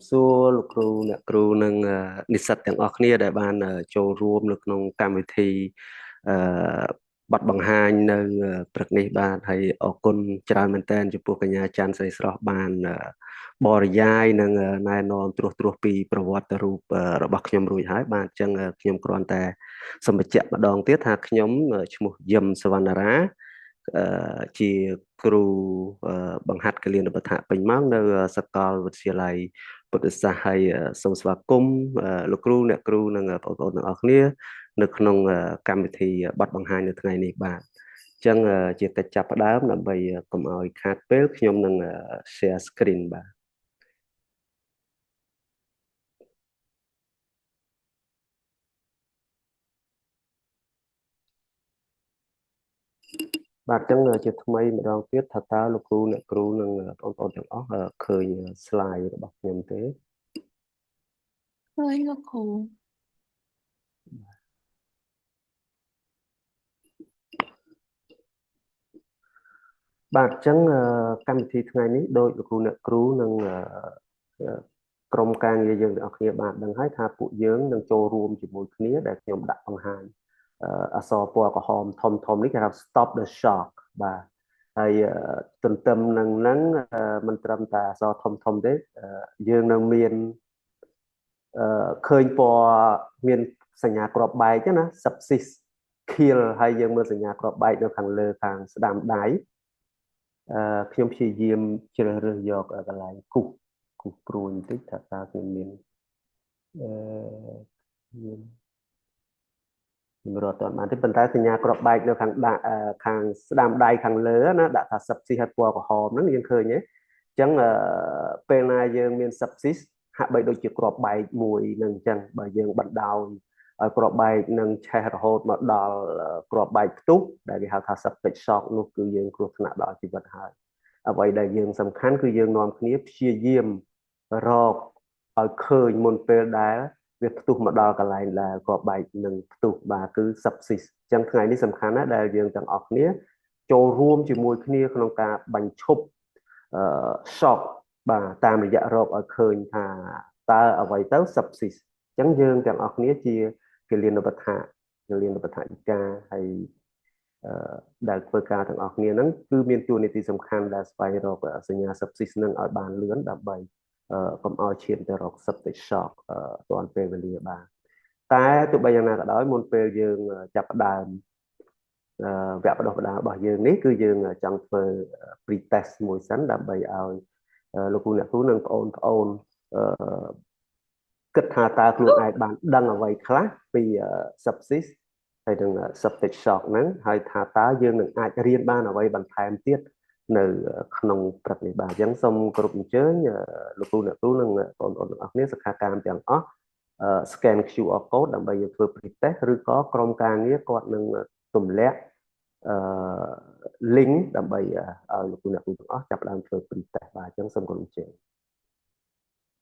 សួរលោកគ្រូអ្នកគ្រូនិងនិស្សិតទាំងអស់គ្នាដែលបានចូលរួមនៅក្នុងកម្មវិធីអឺបទបង្ហាញនៅព្រឹកនេះបាទហើយអរគុណច្រើនមែនទែនចំពោះកញ្ញាច័ន្ទស្រីស្រស់បានបរិយាយនិងណែនាំត្រួសពីប្រវត្តិរូបរបស់ខ្ញុំរួចហើយបាទអញ្ចឹងខ្ញុំគ្រាន់តែសូមបញ្ជាក់ម្ដងទៀតថាខ្ញុំឈ្មោះយឹមសវណ្ណារាជាគ្រូបង្ហាត់គិលានុបដ្ឋពេញម៉ោងនៅសាកលវិទ្យាល័យពុទ្ធសាសនាហើយសូមស្វាគមន៍លោកគ្រូអ្នកគ្រូនិងបងប្អូនទាំងអស់គ្នានៅក្នុងកម្មវិធីបទបង្ហាញនៅថ្ងៃនេះបាទអញ្ចឹងជាកិច្ចចាប់ផ្ដើមដើម្បីកុំឲ្យខាតពេលខ្ញុំនឹង share screen បាទបាទអញ្ចឹងជាថ្មីម្ដងទៀតថាតើលោកគ្រូអ្នកគ្រូនិងបងប្អូនទាំងអស់ឃើញ slide របស់ខ្ញុំទេឃើញលោកគ្រូបាទអញ្ចឹងកម្មវិធីថ្ងៃនេះដោយលោកគ្រូអ្នកគ្រូនិងក្រុមការងារយើងទាំងអស់គ្នាបានដឹងហើយថាពួកយើងនឹងចូលរួមជាមួយគ្នាដែលខ្ញុំដាក់បង្ហាញអក្សរពណ៌ក្រហមធំធំនេះគេហៅ stop the shock បាទហើយទន្ទឹមនឹងហ្នឹងមិនត្រឹមតែអក្សរធំធំទេយើងនៅមានឃើញពណ៌មានសញ្ញាគ្រាប់បែកណា subsist kill ហើយយើងមើលសញ្ញាគ្រាប់បែកនៅខាងលើខាងស្ដាំដៃខ្ញុំព្យាយាមជ្រើសរើសយកកន្លែងគូសព្រួយបន្តិចថាតើខ្ញុំមានអឺខ្ញុំរត់អត់បានទេប៉ុន្តែសញ្ញាគ្រាប់បែកនៅខាងដាក់ខាងស្ដាំដៃខាងលើណាដាក់ថា subsist ហើយពណ៌ក្រហមហ្នឹងយើងឃើញទេអញ្ចឹងពេលណាយើងមាន subsist ហាក់បីដូចជាគ្រាប់បែកមួយនឹងអញ្ចឹងបើយើងបណ្ដោយឲ្យគ្រាប់បែកនឹងឆេះរហូតមកដល់គ្រាប់បែកផ្ទុះដែលគេហៅថា septic shock នោះគឺយើងគ្រោះថ្នាក់ដល់ជីវិតហើយអ្វីដែលយើងសំខាន់គឺយើងនាំគ្នាព្យាយាមរកឲ្យឃើញមុនពេលដែលវាផ្ទុះមកដល់កន្លែងដែលគ្រាប់បែកនឹងផ្ទុះបាទគឺ sepsis អញ្ចឹងថ្ងៃនេះសំខាន់ណាស់ដែលយើងទាំងអស់គ្នាចូលរួមជាមួយគ្នាក្នុងការបញ្ឈប់shock បាទតាមរយៈរកឲ្យឃើញថាតើអ្វីទៅ sepsis អញ្ចឹងយើងទាំងអស់គ្នាជាគិលានុបដ្ឋិកាហើយដែលធ្វើការទាំងអស់គ្នាហ្នឹងគឺមានតួនាទីសំខាន់ដែលស្វែងរកសញ្ញា sepsis នឹងឲ្យបានលឿនដើម្បីកុំឲ្យឈានទៅរក septic shock ទាន់ពេលវេលាបានតែទោះបីយ៉ាងណាក៏ដោយមុនពេលយើងចាប់ផ្ដើមវគ្គបណ្ដុះបណ្ដាលរបស់យើងនេះគឺយើងចង់ធ្វើ pre test មួយសិនដើម្បីឲ្យលោកគ្រូអ្នកគ្រូនិងបងប្អូនគិតថាតើខ្លួនឯងបានដឹងអ្វីខ្លះពី sepsis ហើយនឹង septic shock ហ្នឹងហើយថាតើយើងនឹងអាចរៀនបានអ្វីបន្ថែមទៀតនៅក្នុងព្រឹកនេះបាទអញ្ចឹងសូមគោរពអញ្ជើញលោកគ្រូអ្នកគ្រូនិងបងប្អូនទាំងអស់គ្នាសិក្ខាកាមទាំងអស់scan QR code ដើម្បីយើងធ្វើ pre-test ឬក៏ក្រុមការងារគាត់នឹងទម្លាក់អឺ link ដើម្បីឲ្យលោកគ្រូអ្នកគ្រូទាំងអស់ចាប់ផ្ដើមធ្វើ pre-test បាទអញ្ចឹងសូមគោរពអញ្ជើញ